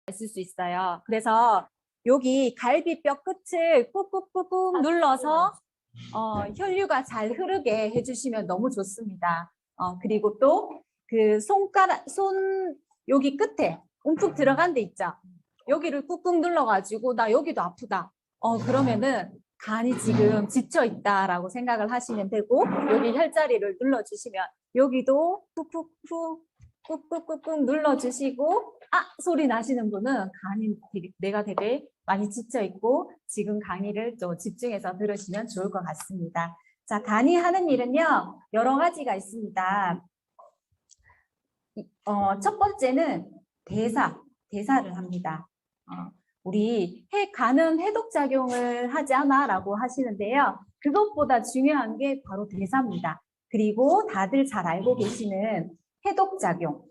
있을 수 있어요. 그래서 여기 갈비뼈 끝을 꾹꾹꾹꾹 눌러서 혈류가 잘 흐르게 해주시면 너무 좋습니다. 그리고 또 그 손 여기 끝에 움푹 들어간 데 있죠. 여기를 꾹꾹 눌러가지고 나 여기도 아프다. 그러면은 간이 지금 지쳐 있다라고 생각을 하시면 되고, 여기 혈자리를 눌러주시면 여기도 푹푹푹 꾹꾹꾹꾹 눌러주시고, 소리 나시는 분은 내가 되게 많이 지쳐 있고 지금 강의를 또 집중해서 들으시면 좋을 것 같습니다. 자, 간이 하는 일은요 여러 가지가 있습니다. 첫 번째는 대사를 합니다. 우리 간은 해독작용을 하지 않아 라고 하시는데요. 그것보다 중요한 게 바로 대사입니다. 그리고 다들 잘 알고 계시는 해독작용.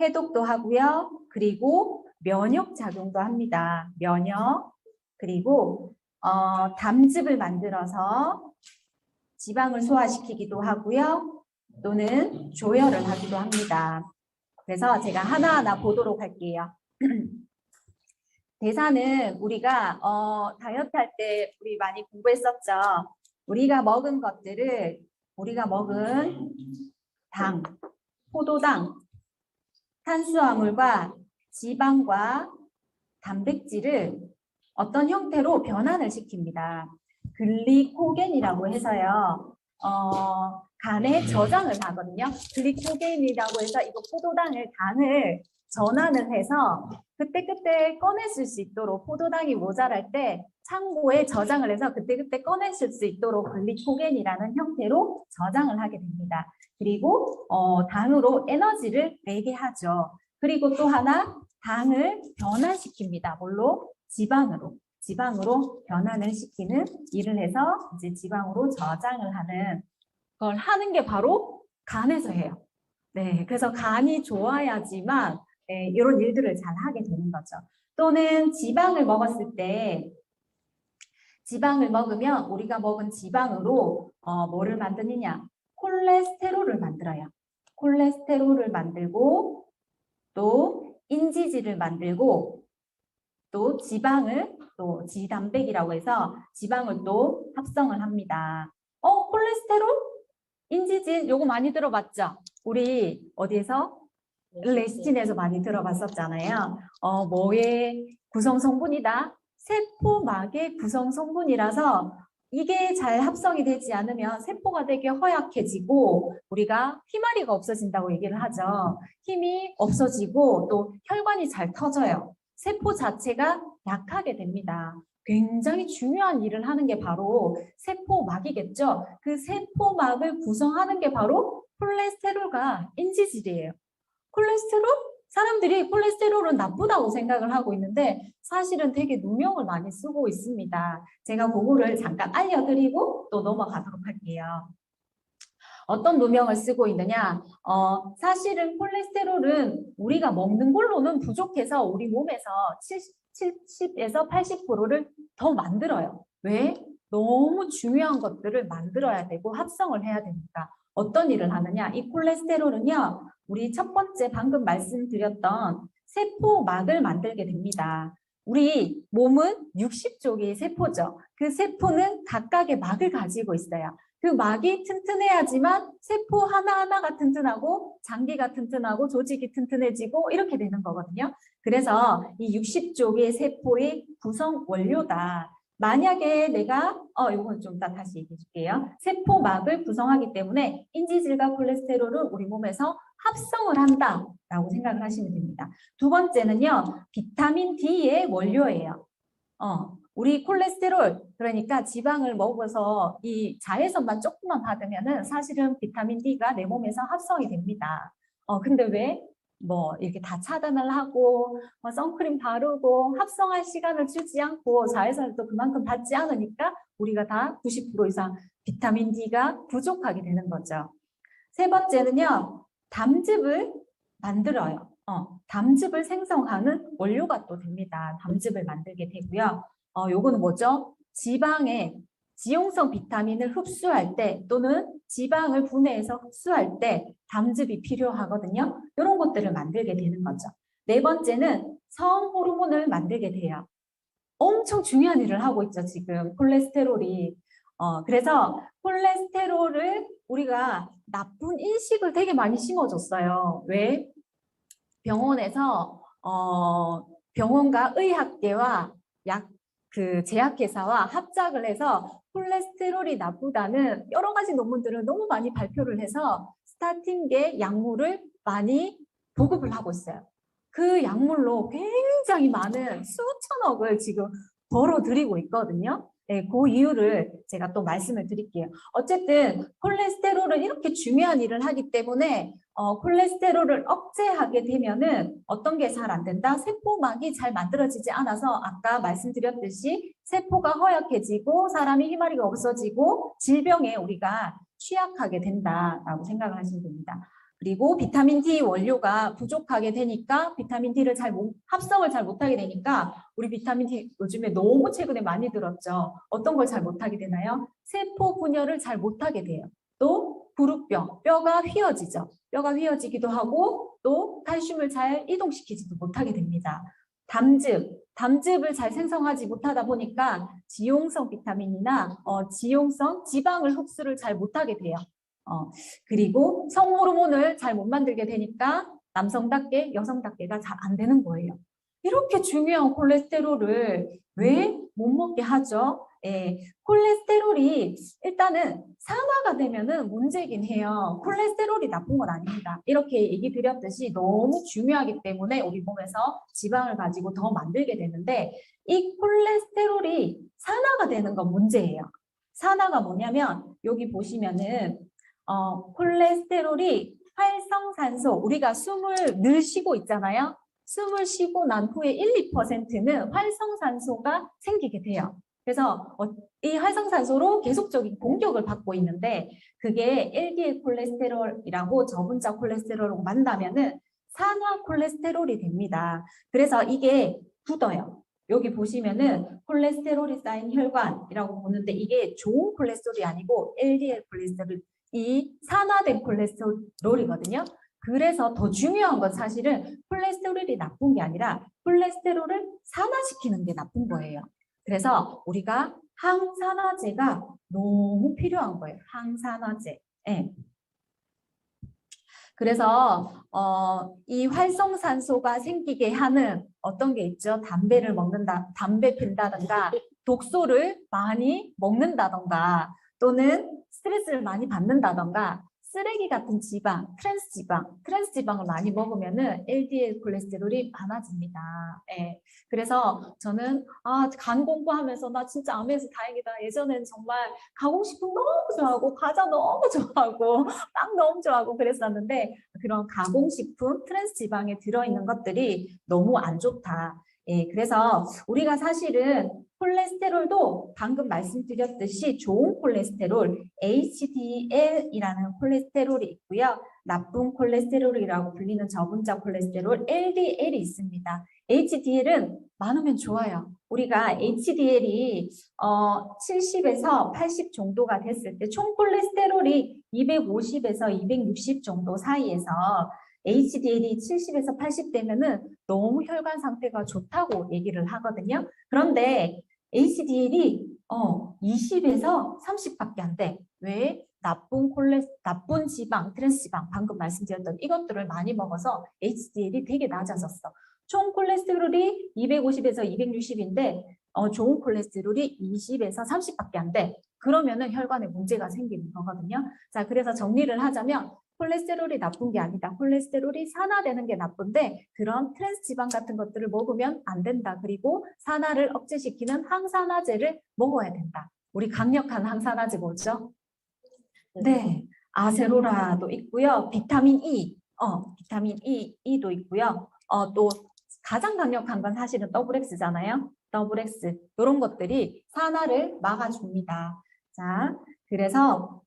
해독도 하고요. 그리고 면역작용도 합니다. 면역. 그리고 담즙을 만들어서 지방을 소화시키기도 하고요. 또는 조혈을 하기도 합니다. 그래서 제가 하나하나 보도록 할게요. 대사는 우리가 다이어트 할 때 우리 많이 공부했었죠. 우리가 먹은 것들을 우리가 먹은 당, 포도당, 탄수화물과 지방과 단백질을 어떤 형태로 변환을 시킵니다. 글리코겐이라고 해서요. 간에 저장을 하거든요. 글리코겐이라고 해서 이거 포도당을 당을 전환을 해서 그때그때 꺼내실 수 있도록, 포도당이 모자랄 때 창고에 저장을 해서 그때그때 꺼내실 수 있도록 글리코겐이라는 형태로 저장을 하게 됩니다. 그리고 당으로 에너지를 내게 하죠. 그리고 또 하나 당을 변환시킵니다. 뭘로? 지방으로 변환을 시키는 일을 해서 이제 지방으로 저장을 하는 걸 하는 게 바로 간에서 해요. 네, 그래서 간이 좋아야지만 이런 일들을 잘 하게 되는 거죠. 또는 지방을 먹었을 때, 지방을 먹으면 우리가 먹은 지방으로 뭐를 만드느냐? 콜레스테롤을 만들어요. 콜레스테롤을 만들고 또 인지질을 만들고 또 지방을 또 지단백이라고 해서 지방을 또 합성을 합니다. 콜레스테롤? 인지질 요거 많이 들어봤죠? 우리 어디에서? 레시틴에서 많이 들어봤었잖아요. 뭐의 구성 성분이다? 세포막의 구성 성분이라서 이게 잘 합성이 되지 않으면 세포가 되게 허약해지고 우리가 피마리가 없어진다고 얘기를 하죠. 힘이 없어지고 또 혈관이 잘 터져요. 세포 자체가 약하게 됩니다. 굉장히 중요한 일을 하는 게 바로 세포막이겠죠. 그 세포막을 구성하는 게 바로 콜레스테롤과 인지질이에요. 콜레스테롤? 사람들이 콜레스테롤은 나쁘다고 생각을 하고 있는데 사실은 되게 누명을 많이 쓰고 있습니다. 제가 그거를 잠깐 알려드리고 또 넘어가도록 할게요. 어떤 누명을 쓰고 있느냐? 사실은 콜레스테롤은 우리가 먹는 걸로는 부족해서 우리 몸에서 70에서 80%를 더 만들어요. 왜? 너무 중요한 것들을 만들어야 되고 합성을 해야 되니까. 어떤 일을 하느냐? 이 콜레스테롤은요. 우리 첫 번째 방금 말씀드렸던 세포막을 만들게 됩니다. 우리 몸은 60쪽의 세포죠. 그 세포는 각각의 막을 가지고 있어요. 그 막이 튼튼해야지만 세포 하나하나가 튼튼하고 장기가 튼튼하고 조직이 튼튼해지고 이렇게 되는 거거든요. 그래서 이 60쪽의 세포의 구성 원료다. 만약에 내가 이건 좀 다시 얘기해 줄게요. 세포막을 구성하기 때문에 인지질과 콜레스테롤을 우리 몸에서 합성을 한다라고 생각을 하시면 됩니다. 두 번째는요. 비타민 D의 원료예요. 우리 콜레스테롤, 그러니까 지방을 먹어서 이 자외선만 조금만 받으면은 사실은 비타민 D가 내 몸에서 합성이 됩니다. 근데 왜? 이렇게 다 차단을 하고, 선크림 바르고, 합성할 시간을 주지 않고, 자외선을 또 그만큼 받지 않으니까 우리가 다 90% 이상 비타민 D가 부족하게 되는 거죠. 세 번째는요, 담즙을 만들어요. 담즙을 생성하는 원료가 또 됩니다. 담즙을 만들게 되고요. 요거는 뭐죠? 지방의 지용성 비타민을 흡수할 때 또는 지방을 분해해서 흡수할 때 담즙이 필요하거든요. 이런 것들을 만들게 되는 거죠. 네 번째는 성호르몬을 만들게 돼요. 엄청 중요한 일을 하고 있죠, 지금 콜레스테롤이. 그래서 콜레스테롤을 우리가 나쁜 인식을 되게 많이 심어줬어요. 왜? 병원에서 병원과 의학계와 그 제약회사와 합작을 해서 콜레스테롤이 나쁘다는 여러 가지 논문들을 너무 많이 발표를 해서 스타틴계 약물을 많이 보급을 하고 있어요. 그 약물로 굉장히 많은 수천억을 지금 벌어들이고 있거든요. 네, 그 이유를 제가 또 말씀을 드릴게요. 어쨌든 콜레스테롤은 이렇게 중요한 일을 하기 때문에 콜레스테롤을 억제하게 되면은 어떤 게 잘 안 된다? 세포막이 잘 만들어지지 않아서 아까 말씀드렸듯이 세포가 허약해지고 사람이 희마리가 없어지고 질병에 우리가 취약하게 된다라고 생각을 하시면 됩니다. 그리고 비타민 D 원료가 부족하게 되니까 비타민 D를 합성을 잘 못하게 되니까 우리 비타민 D 요즘에 너무 최근에 많이 들었죠. 어떤 걸 잘 못하게 되나요? 세포 분열을 잘 못하게 돼요. 또 부르병, 뼈가 휘어지죠. 뼈가 휘어지기도 하고 또 칼슘을 잘 이동시키지도 못하게 됩니다. 담즙을 잘 생성하지 못하다 보니까 지용성 비타민이나 지용성 지방을 흡수를 잘 못하게 돼요. 그리고 성호르몬을 잘 못 만들게 되니까 남성답게 여성답게가 잘 안 되는 거예요. 이렇게 중요한 콜레스테롤을 왜 못 먹게 하죠? 콜레스테롤이 일단은 산화가 되면은 문제긴 해요. 콜레스테롤이 나쁜 건 아닙니다. 이렇게 얘기 드렸듯이 너무 중요하기 때문에 우리 몸에서 지방을 가지고 더 만들게 되는데 이 콜레스테롤이 산화가 되는 건 문제예요. 산화가 뭐냐면 여기 보시면은 콜레스테롤이 활성산소, 우리가 숨을 늘 쉬고 있잖아요. 숨을 쉬고 난 후에 1, 2%는 활성산소가 생기게 돼요. 그래서 이 활성산소로 계속적인 공격을 받고 있는데 그게 LDL 콜레스테롤이라고 저분자 콜레스테롤로 만나면은 산화 콜레스테롤이 됩니다. 그래서 이게 굳어요. 여기 보시면은 콜레스테롤이 쌓인 혈관이라고 보는데 이게 좋은 콜레스테롤이 아니고 LDL 콜레스테롤 이 산화된 콜레스테롤이거든요. 그래서 더 중요한 건 사실은 콜레스테롤이 나쁜 게 아니라 콜레스테롤을 산화시키는 게 나쁜 거예요. 그래서 우리가 항산화제가 너무 필요한 거예요. 항산화제. 네. 그래서 이 활성산소가 생기게 하는 어떤 게 있죠? 담배를 먹는다, 담배 핀다든가 독소를 많이 먹는다든가 또는 스트레스를 많이 받는다던가 쓰레기 같은 지방, 트랜스지방을 많이 먹으면은 LDL 콜레스테롤이 많아집니다. 예. 그래서 저는 간 공부하면서 나 진짜 암에서 다행이다. 예전엔 정말 가공식품 너무 좋아하고 과자 너무 좋아하고 빵 너무 좋아하고 그랬었는데 그런 가공식품, 트랜스지방에 들어있는 것들이 너무 안 좋다. 예, 그래서 우리가 사실은 콜레스테롤도 방금 말씀드렸듯이 좋은 콜레스테롤 HDL이라는 콜레스테롤이 있고요. 나쁜 콜레스테롤이라고 불리는 저분자 콜레스테롤 LDL이 있습니다. HDL은 많으면 좋아요. 우리가 HDL이 70에서 80 정도가 됐을 때 총 콜레스테롤이 250에서 260 정도 사이에서 HDL이 70에서 80 되면은 너무 혈관 상태가 좋다고 얘기를 하거든요. 그런데 HDL이 20에서 30밖에 안 돼. 왜? 나쁜 지방, 트랜스지방, 방금 말씀드렸던 이것들을 많이 먹어서 HDL이 되게 낮아졌어. 총 콜레스테롤이 250에서 260인데 좋은 콜레스테롤이 20에서 30밖에 안 돼. 그러면은 혈관에 문제가 생기는 거거든요. 자, 그래서 정리를 하자면 콜레스테롤이 나쁜 게 아니다. 콜레스테롤이 산화되는 게 나쁜데 그런 트랜스지방 같은 것들을 먹으면 안 된다. 그리고 산화를 억제시키는 항산화제를 먹어야 된다. 우리 강력한 항산화제 뭐죠? 네, 아세로라도 있고요. 비타민 E도 있고요. 또 가장 강력한 건 사실은 더블엑스잖아요. 더블엑스 이런 것들이 산화를 막아줍니다. 자, 그래서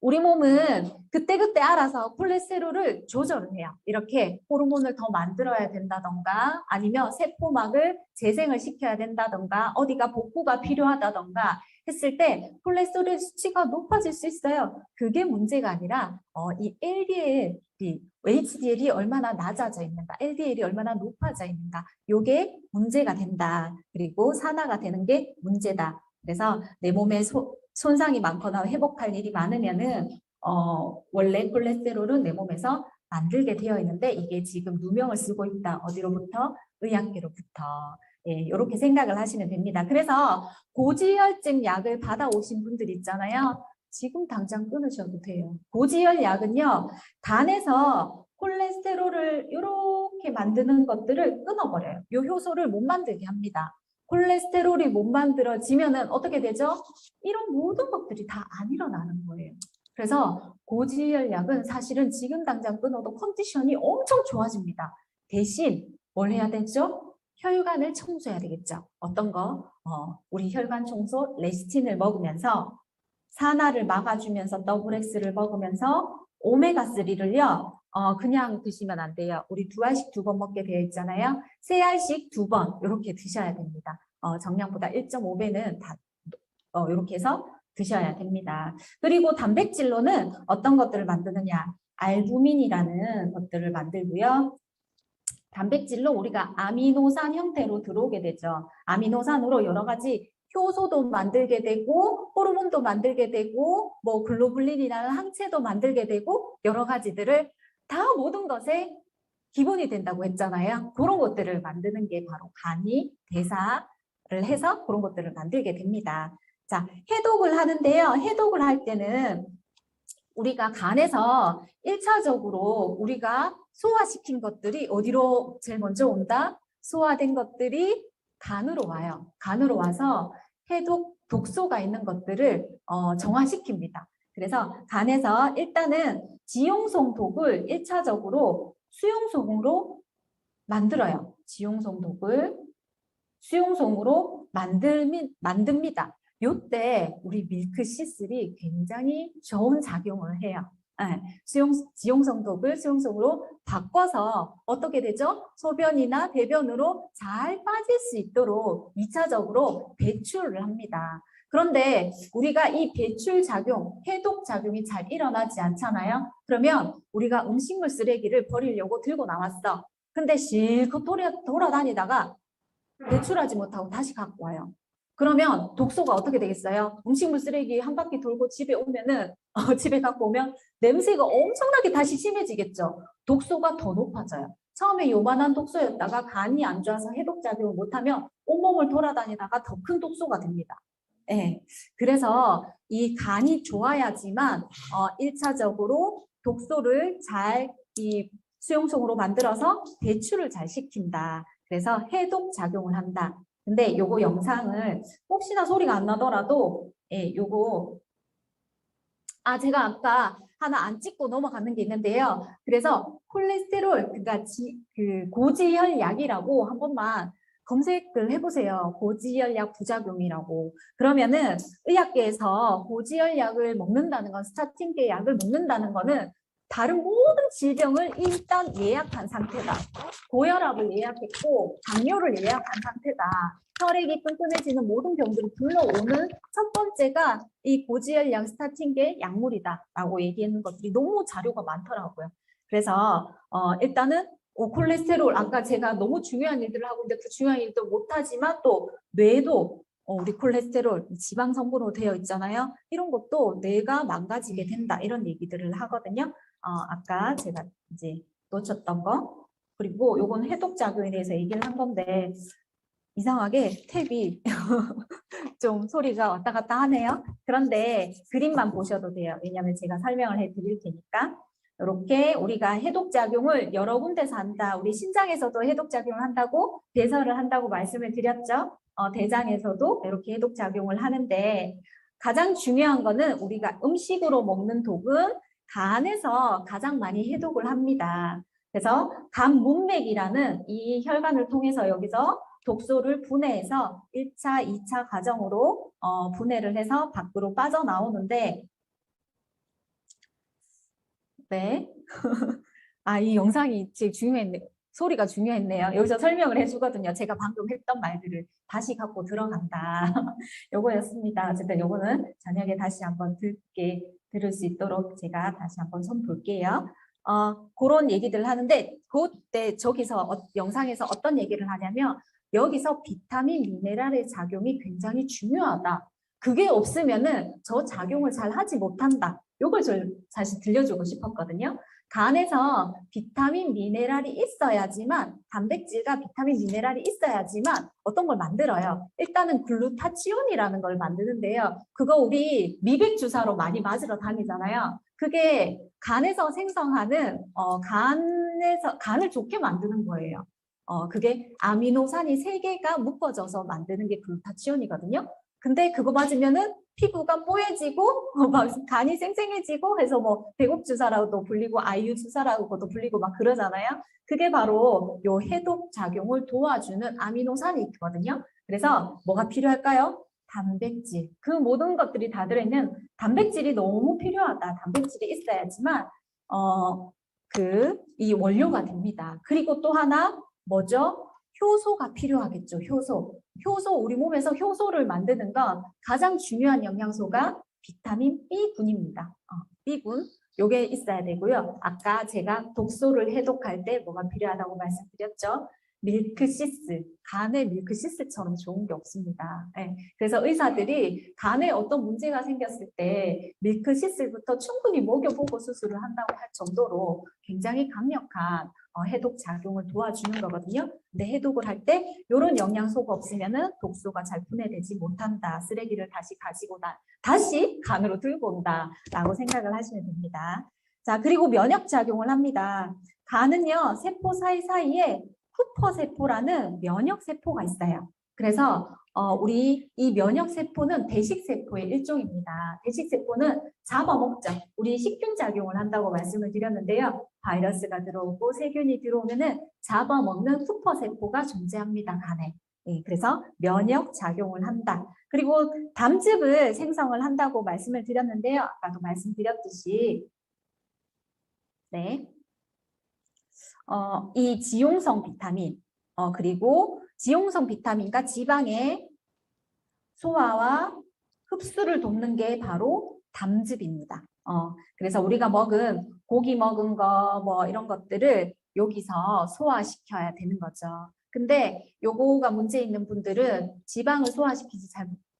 우리 몸은 그때그때 알아서 콜레스테롤을 조절을 해요. 이렇게 호르몬을 더 만들어야 된다던가 아니면 세포막을 재생을 시켜야 된다던가 어디가 복구가 필요하다던가 했을 때 콜레스테롤 수치가 높아질 수 있어요. 그게 문제가 아니라 이 LDL, HDL이 얼마나 낮아져 있는가, LDL이 얼마나 높아져 있는가, 이게 문제가 된다. 그리고 산화가 되는 게 문제다. 그래서 내 몸에 손상이 많거나 회복할 일이 많으면은 원래 콜레스테롤은 내 몸에서 만들게 되어 있는데 이게 지금 누명을 쓰고 있다. 어디로부터? 의학계로부터. 예, 이렇게 생각을 하시면 됩니다. 그래서 고지혈증 약을 받아오신 분들 있잖아요. 지금 당장 끊으셔도 돼요. 고지혈 약은요, 간에서 콜레스테롤을 이렇게 만드는 것들을 끊어버려요. 이 효소를 못 만들게 합니다. 콜레스테롤이 못 만들어지면은 어떻게 되죠? 이런 모든 것들이 다 안 일어나는 거예요. 그래서 고지혈 약은 사실은 지금 당장 끊어도 컨디션이 엄청 좋아집니다. 대신 뭘 해야 되죠? 혈관을 청소해야 되겠죠. 어떤 거? 우리 혈관 청소 레시틴을 먹으면서 산화를 막아주면서 WX를 먹으면서 오메가3를요. 그냥 드시면 안 돼요. 우리 2알씩 2번 먹게 되어 있잖아요. 3알씩 2번 이렇게 드셔야 됩니다. 정량보다 1.5배는 다 이렇게 해서 드셔야 됩니다. 그리고 단백질로는 어떤 것들을 만드느냐? 알부민이라는 것들을 만들고요. 단백질로 우리가 아미노산 형태로 들어오게 되죠. 아미노산으로 여러 가지 효소도 만들게 되고 호르몬도 만들게 되고 뭐 글로불린이라는 항체도 만들게 되고 여러 가지들을 다 모든 것에 기본이 된다고 했잖아요. 그런 것들을 만드는 게 바로 간이 대사를 해서 그런 것들을 만들게 됩니다. 자, 해독을 하는데요. 해독을 할 때는 우리가 간에서 1차적으로 우리가 소화시킨 것들이 어디로 제일 먼저 온다? 소화된 것들이 간으로 와요. 간으로 와서 해독 독소가 있는 것들을 정화시킵니다. 그래서 간에서 일단은 지용성독을 1차적으로 수용성으로 만들어요. 지용성독을 수용성으로 만듭니다. 요때 우리 밀크C3 굉장히 좋은 작용을 해요. 네, 지용성독을 수용성으로 바꿔서 어떻게 되죠? 소변이나 대변으로 잘 빠질 수 있도록 2차적으로 배출을 합니다. 그런데 우리가 이 배출 작용, 해독 작용이 잘 일어나지 않잖아요. 그러면 우리가 음식물 쓰레기를 버리려고 들고 나왔어. 근데 실컷 돌아다니다가 배출하지 못하고 다시 갖고 와요. 그러면 독소가 어떻게 되겠어요? 음식물 쓰레기 한 바퀴 돌고 집에 오면은 집에 갖고 오면 냄새가 엄청나게 다시 심해지겠죠. 독소가 더 높아져요. 처음에 요만한 독소였다가 간이 안 좋아서 해독작용을 못하면 온몸을 돌아다니다가 더 큰 독소가 됩니다. 네. 그래서 이 간이 좋아야지만 1차적으로 독소를 잘 이 수용성으로 만들어서 배출을 잘 시킨다. 그래서 해독 작용을 한다. 근데 요거 영상을 혹시나 소리가 안 나더라도 요거 제가 아까 하나 안 찍고 넘어가는 게 있는데요. 그래서 콜레스테롤 그러니까 그 고지혈약이라고 한 번만 검색을 해보세요. 고지혈약 부작용이라고. 그러면은 의학계에서 고지혈약을 먹는다는 건 스타틴계 약을 먹는다는 거는 다른 모든 질병을 일단 예약한 상태다. 고혈압을 예약했고 당뇨를 예약한 상태다. 혈액이 끈끈해지는 모든 병들을 불러오는 첫 번째가 이 고지혈약 스타틴계 약물이다라고 얘기하는 것들이 너무 자료가 많더라고요. 그래서 일단은 콜레스테롤 아까 제가 너무 중요한 일들을 하고 있는데 그 중요한 일도 못하지만 또 뇌도 우리 콜레스테롤 지방 성분으로 되어 있잖아요. 이런 것도 뇌가 망가지게 된다 이런 얘기들을 하거든요. 아까 제가 이제 놓쳤던 거 그리고 요건 해독작용에 대해서 얘기를 한 건데 이상하게 탭이 좀 소리가 왔다 갔다 하네요. 그런데 그림만 보셔도 돼요. 왜냐하면 제가 설명을 해드릴 테니까. 이렇게 우리가 해독작용을 여러 군데서 한다. 우리 신장에서도 해독작용을 한다고 배설을 한다고 말씀을 드렸죠. 대장에서도 이렇게 해독작용을 하는데 가장 중요한 거는 우리가 음식으로 먹는 독은 간에서 가장 많이 해독을 합니다. 그래서 간 문맥이라는 이 혈관을 통해서 여기서 독소를 분해해서 1차, 2차 과정으로 분해를 해서 밖으로 빠져나오는데 네. 아, 이 영상이 제일 중요했네. 소리가 중요했네요. 여기서 설명을 해주거든요. 제가 방금 했던 말들을 다시 갖고 들어간다. 요거였습니다. 어쨌든 요거는 저녁에 다시 한번 들을 수 있도록 제가 다시 한번 손 볼게요. 그런 얘기들 하는데 그때 저기서 영상에서 어떤 얘기를 하냐면 여기서 비타민 미네랄의 작용이 굉장히 중요하다. 그게 없으면은 저 작용을 잘 하지 못한다. 요걸 사실 들려주고 싶었거든요. 간에서 비타민 미네랄이 있어야지만 단백질과 비타민 미네랄이 있어야지만 어떤 걸 만들어요. 일단은 글루타치온이라는 걸 만드는데요. 그거 우리 미백 주사로 많이 맞으러 다니잖아요. 그게 간에서 생성하는 간을 좋게 만드는 거예요. 그게 아미노산이 3개가 묶어져서 만드는 게 글루타치온이거든요. 근데 그거 맞으면은 피부가 뽀얘지고 막 간이 쌩쌩해지고 해서 뭐 배국 주사라고도 불리고 아이유 주사라고도 불리고 막 그러잖아요. 그게 바로 요 해독 작용을 도와주는 아미노산이 있거든요. 그래서 뭐가 필요할까요? 단백질. 그 모든 것들이 다 들어있는 단백질이 너무 필요하다. 단백질이 있어야지만 이 원료가 됩니다. 그리고 또 하나 뭐죠? 효소가 필요하겠죠. 효소, 우리 몸에서 효소를 만드는 건 가장 중요한 영양소가 비타민 B군입니다. B군, 요게 있어야 되고요. 아까 제가 독소를 해독할 때 뭐가 필요하다고 말씀드렸죠. 밀크시스, 간에 밀크시스처럼 좋은 게 없습니다. 네. 그래서 의사들이 간에 어떤 문제가 생겼을 때 밀크시스부터 충분히 먹여보고 수술을 한다고 할 정도로 굉장히 강력한 해독 작용을 도와주는 거거든요. 근데 해독을 할 때 이런 영양소가 없으면은 독소가 잘 분해되지 못한다. 쓰레기를 다시 간으로 들고 온다라고 생각을 하시면 됩니다. 자, 그리고 면역 작용을 합니다. 간은요, 세포 사이사이에 쿠퍼세포라는 면역세포가 있어요. 그래서 우리 이 면역세포는 대식세포의 일종입니다. 대식세포는 잡아먹죠. 우리 식균작용을 한다고 말씀을 드렸는데요. 바이러스가 들어오고 세균이 들어오면은 잡아먹는 쿠퍼세포가 존재합니다. 간에. 예, 그래서 면역작용을 한다. 그리고 담즙을 생성을 한다고 말씀을 드렸는데요. 아까도 말씀드렸듯이 네. 이 지용성 비타민, 그리고 지용성 비타민과 지방의 소화와 흡수를 돕는 게 바로 담즙입니다. 그래서 우리가 먹은 고기 먹은 거 뭐 이런 것들을 여기서 소화시켜야 되는 거죠. 근데 요거가 문제 있는 분들은 지방을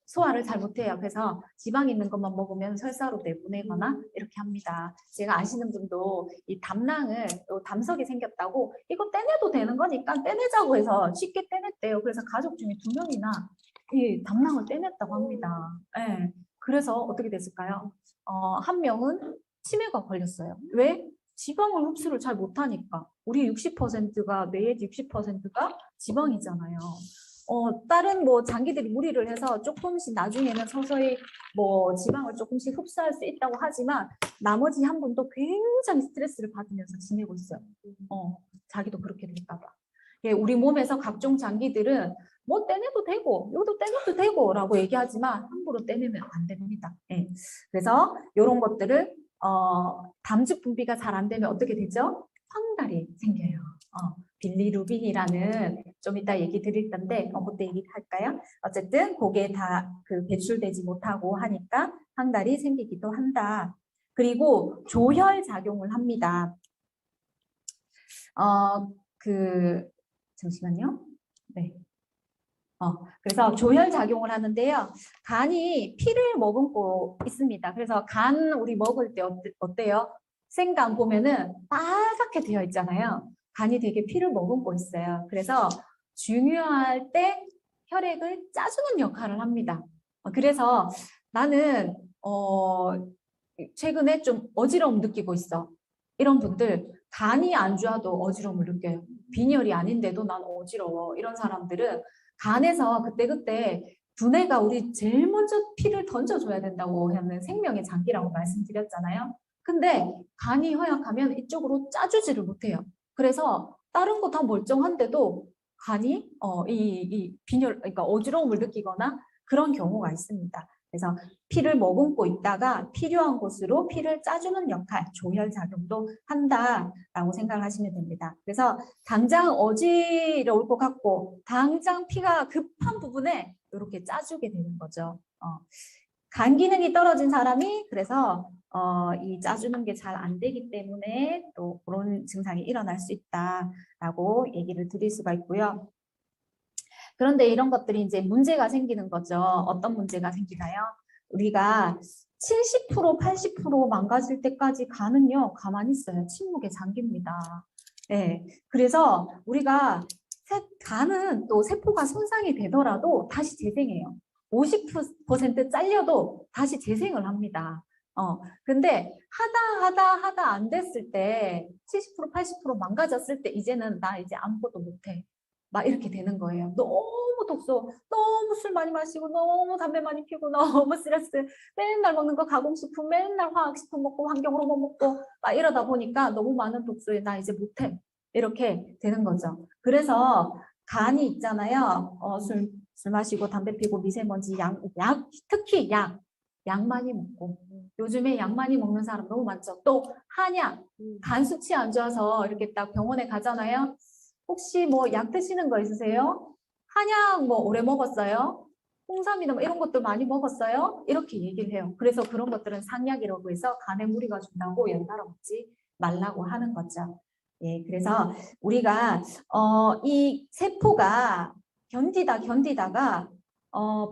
소화를 잘 못해요. 그래서 지방 있는 것만 먹으면 설사로 내보내거나 이렇게 합니다. 제가 아시는 분도 이 담석이 생겼다고 이거 떼내도 되는 거니까 떼내자고 해서 쉽게 떼냈대요. 그래서 가족 중에 2명이나 이 담낭을 떼냈다고 합니다. 네. 그래서 어떻게 됐을까요? 한 명은 치매가 걸렸어요. 왜? 지방을 흡수를 잘 못하니까. 우리 60%가 뇌의 60%가 지방이잖아요. 다른 뭐 장기들이 무리를 해서 조금씩 나중에는 서서히 뭐 지방을 조금씩 흡수할 수 있다고 하지만 나머지 한 분도 굉장히 스트레스를 받으면서 지내고 있어요. 자기도 그렇게 될까 봐. 예, 우리 몸에서 각종 장기들은 뭐 떼내도 되고 이것도 떼내도 되고 라고 얘기하지만 함부로 떼내면 안 됩니다. 예. 그래서 이런 것들을 담즙 분비가 잘 안 되면 어떻게 되죠? 황달이 생겨요. 빌리루빈이라는 좀 이따 얘기 드릴 텐데 그때 얘기할까요? 어쨌든 그게 다 배출되지 못하고 하니까 황달이 생기기도 한다. 그리고 조혈 작용을 합니다. 잠시만요. 네. 그래서 조혈 작용을 하는데요. 간이 피를 머금고 있습니다. 그래서 간 우리 먹을 때 어때요? 생간 보면은 빨갛게 되어 있잖아요. 간이 되게 피를 머금고 있어요. 그래서 중요할 때 혈액을 짜주는 역할을 합니다. 그래서 나는 최근에 좀 어지러움 느끼고 있어. 이런 분들 간이 안 좋아도 어지러움을 느껴요. 빈혈이 아닌데도 난 어지러워. 이런 사람들은 간에서 그때그때 두뇌가 우리 제일 먼저 피를 던져줘야 된다고 하는 생명의 장기라고 말씀드렸잖아요. 근데 간이 허약하면 이쪽으로 짜주지를 못해요. 그래서 다른 거 다 멀쩡한데도 간이 이 빈혈, 그러니까 어지러움을 느끼거나 그런 경우가 있습니다. 그래서 피를 머금고 있다가 필요한 곳으로 피를 짜주는 역할, 조혈 작용도 한다라고 생각을 하시면 됩니다. 그래서 당장 어지러울 것 같고 당장 피가 급한 부분에 이렇게 짜주게 되는 거죠. 간 기능이 떨어진 사람이 그래서 이 짜주는 게 잘 안 되기 때문에 또 그런 증상이 일어날 수 있다라고 얘기를 드릴 수가 있고요. 그런데 이런 것들이 이제 문제가 생기는 거죠. 어떤 문제가 생기나요? 우리가 70%, 80% 망가질 때까지 간은요, 가만히 있어요. 침묵에 잠깁니다. 네. 그래서 우리가 간은 또 세포가 손상이 되더라도 다시 재생해요. 50% 잘려도 다시 재생을 합니다. 근데 하다 안 됐을 때 70%, 80% 망가졌을 때 이제는 나 이제 아무것도 못해. 막 이렇게 되는 거예요. 너무 독소, 너무 술 많이 마시고, 너무 담배 많이 피우고, 너무 스트레스, 맨날 먹는 거 가공식품, 맨날 화학식품 먹고, 환경호르몬 먹고, 막 이러다 보니까 너무 많은 독소에 나 이제 못해. 이렇게 되는 거죠. 그래서 간이 있잖아요. 술 마시고, 담배 피고, 미세먼지, 특히 약 많이 먹고. 요즘에 약 많이 먹는 사람 너무 많죠. 또 한약, 간 수치 안 좋아서 이렇게 딱 병원에 가잖아요. 혹시 뭐 약 드시는 거 있으세요? 한약 뭐 오래 먹었어요? 홍삼이나 뭐 이런 것들 많이 먹었어요? 이렇게 얘기를 해요. 그래서 그런 것들은 상약이라고 해서 간에 무리가 준다고 연달아 먹지 말라고 하는 거죠. 예, 그래서 우리가 이 세포가 견디다가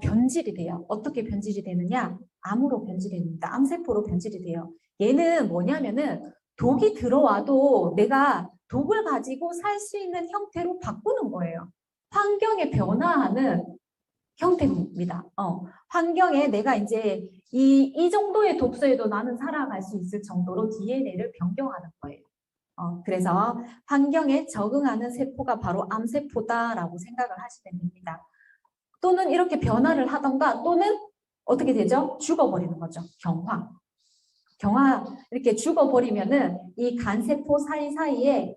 변질이 돼요. 어떻게 변질이 되느냐? 암으로 변질이 됩니다. 암세포로 변질이 돼요. 얘는 뭐냐면은 독이 들어와도 내가 독을 가지고 살 수 있는 형태로 바꾸는 거예요. 환경에 변화하는 형태입니다. 환경에 내가 이제 이 정도의 독소에도 나는 살아갈 수 있을 정도로 DNA를 변경하는 거예요. 그래서 환경에 적응하는 세포가 바로 암세포다라고 생각을 하시면 됩니다. 또는 이렇게 변화를 하던가 또는 어떻게 되죠? 죽어버리는 거죠. 경화 이렇게 죽어버리면은 이 간세포 사이사이에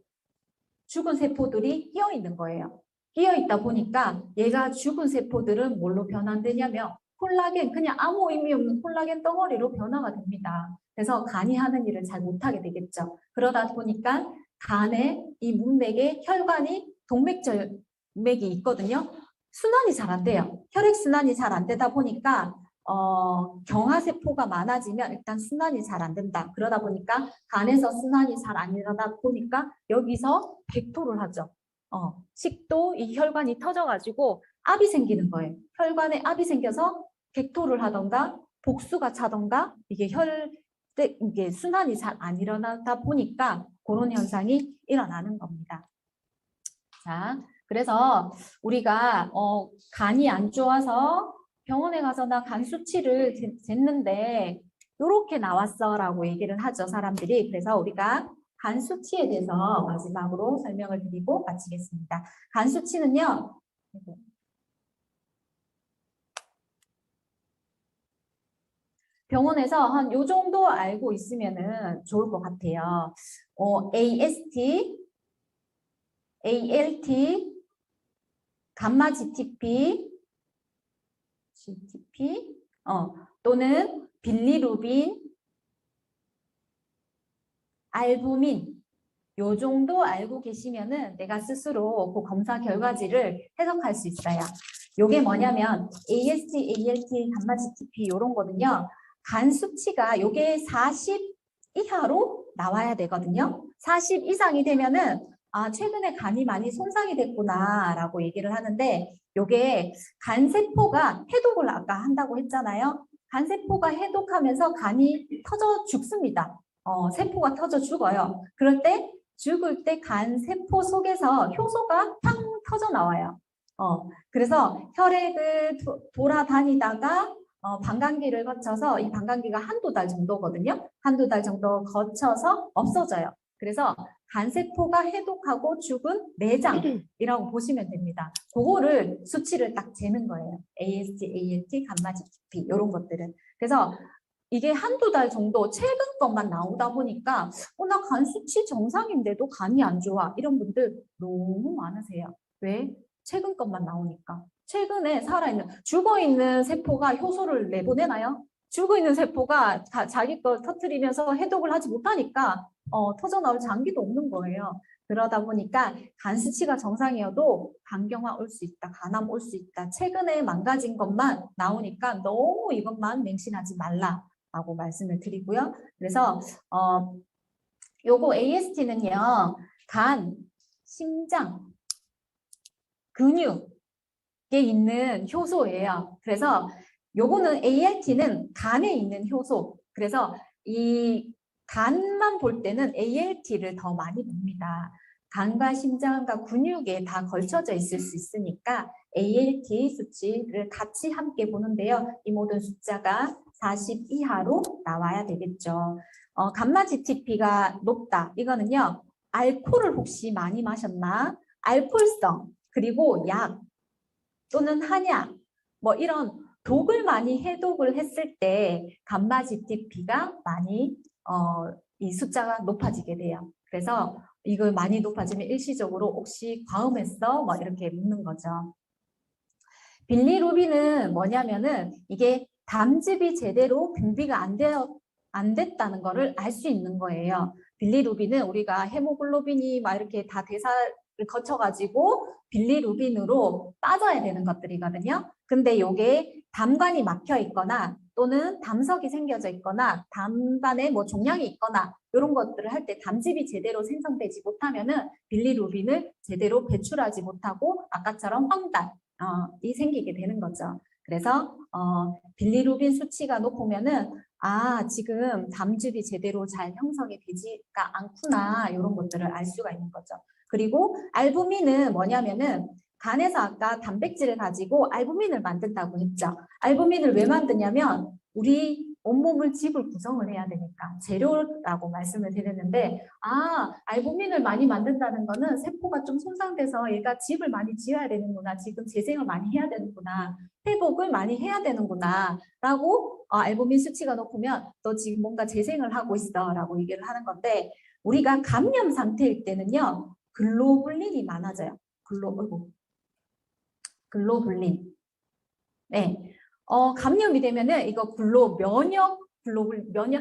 죽은 세포들이 끼어 있는 거예요. 끼어 있다 보니까 얘가 죽은 세포들은 뭘로 변환되냐면 콜라겐, 그냥 아무 의미 없는 콜라겐 덩어리로 변화가 됩니다. 그래서 간이 하는 일을 잘 못하게 되겠죠. 그러다 보니까 간에 이 문맥에 혈관이 동맥이 있거든요. 순환이 잘 안 돼요. 혈액순환이 잘 안 되다 보니까 경화세포가 많아지면 일단 순환이 잘 안 된다. 그러다 보니까 간에서 순환이 잘 안 일어나다 보니까 여기서 백토를 하죠. 식도 이 혈관이 터져가지고 압이 생기는 거예요. 혈관에 압이 생겨서 백토를 하던가 복수가 차던가 이게 순환이 잘 안 일어나다 보니까 그런 현상이 일어나는 겁니다. 자, 그래서 우리가 간이 안 좋아서 병원에 가서 나 간 수치를 쟀는데 이렇게 나왔어라고 얘기를 하죠, 사람들이. 그래서 우리가 간 수치에 대해서 마지막으로 설명을 드리고 마치겠습니다. 간 수치는요. 병원에서 한 요 정도 알고 있으면은 좋을 것 같아요. AST, ALT, 감마 GTP, 또는 빌리루빈, 알부민 요 정도 알고 계시면은 내가 스스로 그 검사 결과지를 해석할 수 있어요. 요게 뭐냐면 AST, ALT, 감마 GTP 요런 거는요. 간 수치가 요게 40 이하로 나와야 되거든요. 40 이상이 되면은 최근에 간이 많이 손상이 됐구나라고 얘기를 하는데 요게 간세포가 해독을 아까 한다고 했잖아요. 간세포가 해독하면서 간이 터져 죽습니다. 세포가 터져 죽어요. 그럴 때 죽을 때 간세포 속에서 효소가 팡 터져 나와요. 그래서 혈액을 돌아다니다가 방광기를 거쳐서 이 방광기가 한두 달 정도거든요. 한두 달 정도 거쳐서 없어져요. 그래서 간세포가 해독하고 죽은 내장이라고 보시면 됩니다. 그거를 수치를 딱 재는 거예요. AST, ALT, 감마 GTP 이런 것들은. 그래서 이게 한두 달 정도 최근 것만 나오다 보니까 나 간 수치 정상인데도 간이 안 좋아 이런 분들 너무 많으세요. 왜? 최근 것만 나오니까. 최근에 살아있는, 죽어있는 세포가 효소를 내보내나요? 죽어있는 세포가 자기 거 터트리면서 해독을 하지 못하니까 터져나올 장기도 없는 거예요. 그러다 보니까 간 수치가 정상이어도 간경화 올 수 있다, 간암 올 수 있다. 최근에 망가진 것만 나오니까 너무 이것만 맹신하지 말라라고 말씀을 드리고요. 그래서 요거 AST는요, 간, 심장, 근육에 있는 효소예요. 그래서 요거는 ALT는 간에 있는 효소. 그래서 이 간만 볼 때는 ALT를 더 많이 봅니다. 간과 심장과 근육에 다 걸쳐져 있을 수 있으니까 ALT 수치를 같이 함께 보는데요. 이 모든 숫자가 40 이하로 나와야 되겠죠. 감마 GTP가 높다. 이거는요. 알코올을 혹시 많이 마셨나? 알코올성, 그리고 약 또는 한약, 뭐 이런 독을 많이 해독을 했을 때 감마 GTP가 많이 이 숫자가 높아지게 돼요. 그래서 이걸 많이 높아지면 일시적으로 혹시 과음했어? 뭐 이렇게 묻는 거죠. 빌리루빈은 뭐냐면은 이게 담즙이 제대로 분비가 안 됐다는 거를 알 수 있는 거예요. 빌리루빈은 우리가 헤모글로빈이 막 이렇게 다 대사를 거쳐가지고 빌리루빈으로 빠져야 되는 것들이거든요. 근데 이게 담관이 막혀 있거나 또는 담석이 생겨져 있거나 담관에 뭐 종양이 있거나 이런 것들을 할 때 담즙이 제대로 생성되지 못하면은 빌리루빈을 제대로 배출하지 못하고 아까처럼 황달이 생기게 되는 거죠. 그래서 빌리루빈 수치가 높으면은 지금 담즙이 제대로 잘 형성이 되지가 않구나 이런 것들을 알 수가 있는 거죠. 그리고 알부민은 뭐냐면은 간에서 아까 단백질을 가지고 알부민을 만든다고 했죠. 알부민을 왜 만드냐면 우리 온몸을 집을 구성을 해야 되니까 재료라고 말씀을 드렸는데 알부민을 많이 만든다는 거는 세포가 좀 손상돼서 얘가 집을 많이 지어야 되는구나, 지금 재생을 많이 해야 되는구나, 회복을 많이 해야 되는구나 라고 알부민 수치가 높으면 너 지금 뭔가 재생을 하고 있어 라고 얘기를 하는 건데, 우리가 감염 상태일 때는요 글로불린이 많아져요. 글로불린. 네. 감염이 되면은 이거 면역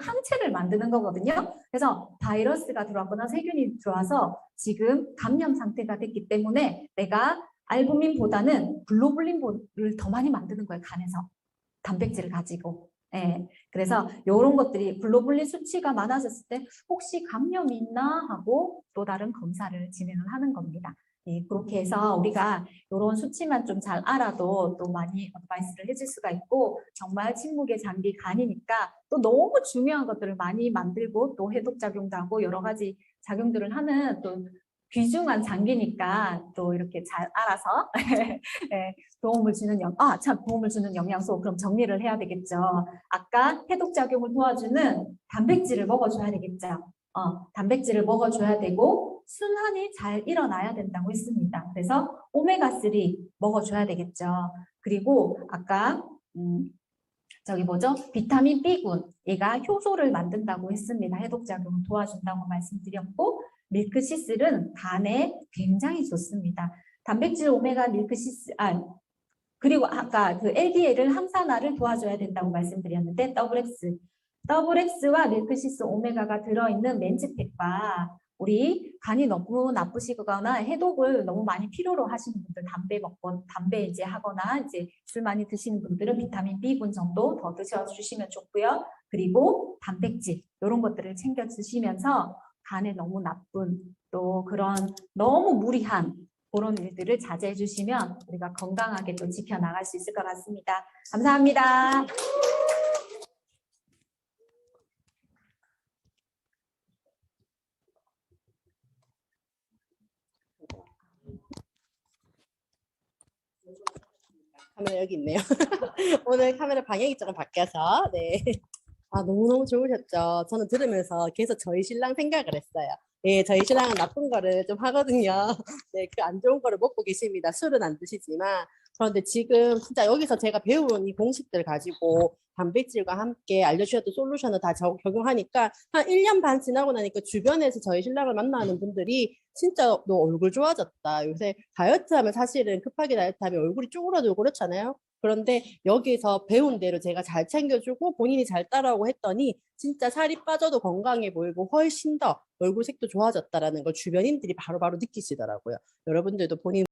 항체를 만드는 거거든요. 그래서 바이러스가 들어왔거나 세균이 들어와서 지금 감염 상태가 됐기 때문에 내가 알부민보다는 글로불린을 더 많이 만드는 거예요. 간에서. 단백질을 가지고. 네. 그래서 이런 것들이 글로불린 수치가 많아졌을 때 혹시 감염이 있나 하고 또 다른 검사를 진행을 하는 겁니다. 네, 그렇게 해서 우리가 이런 수치만 좀 잘 알아도 또 많이 어드바이스를 해줄 수가 있고, 정말 침묵의 장기 간이니까 또 너무 중요한 것들을 많이 만들고 또 해독작용도 하고 여러 가지 작용들을 하는 또 귀중한 장기니까 또 이렇게 잘 알아서 네, 도움을 주는 영양소, 그럼 정리를 해야 되겠죠. 아까 해독작용을 도와주는 단백질을 먹어줘야 되겠죠. 단백질을 먹어줘야 되고 순환이 잘 일어나야 된다고 했습니다. 그래서 오메가3 먹어줘야 되겠죠. 그리고 아까 비타민 B군, 얘가 효소를 만든다고 했습니다. 해독작용을 도와준다고 말씀드렸고, 밀크시슬은 간에 굉장히 좋습니다. 단백질 오메가 밀크시슬, 그리고 아까 그 LDL을 항산화를 도와줘야 된다고 말씀드렸는데, WX와 밀크시슬 오메가가 들어있는 멘즈팩과 우리 간이 너무 나쁘시거나 해독을 너무 많이 필요로 하시는 분들, 담배 이제 하거나 이제 술 많이 드시는 분들은 비타민 B군 정도 더 드셔주시면 좋고요. 그리고 단백질 이런 것들을 챙겨 드시면서 간에 너무 나쁜 또 그런 너무 무리한 그런 일들을 자제해 주시면 우리가 건강하게 또 지켜나갈 수 있을 것 같습니다. 감사합니다. 카메라 여기 있네요. 오늘 카메라 방향이 조금 바뀌어서 네. 너무너무 좋으셨죠. 저는 들으면서 계속 저희 신랑 생각을 했어요. 네, 저희 신랑은 나쁜 거를 좀 하거든요. 네, 그 안 좋은 거를 먹고 계십니다. 술은 안 드시지만. 그런데 지금 진짜 여기서 제가 배운 이 공식들 가지고 단백질과 함께 알려주셨던 솔루션을 다 적용하니까 한 1년 반 지나고 나니까 주변에서 저희 신랑을 만나는 분들이 진짜 너 얼굴 좋아졌다. 요새 다이어트 하면 사실은 급하게 다이어트 하면 얼굴이 쪼그라들고 그렇잖아요. 그런데 여기서 배운 대로 제가 잘 챙겨주고 본인이 잘 따라오고 했더니 진짜 살이 빠져도 건강해 보이고 훨씬 더 얼굴 색도 좋아졌다라는 걸 주변인들이 바로바로 느끼시더라고요. 여러분들도 본인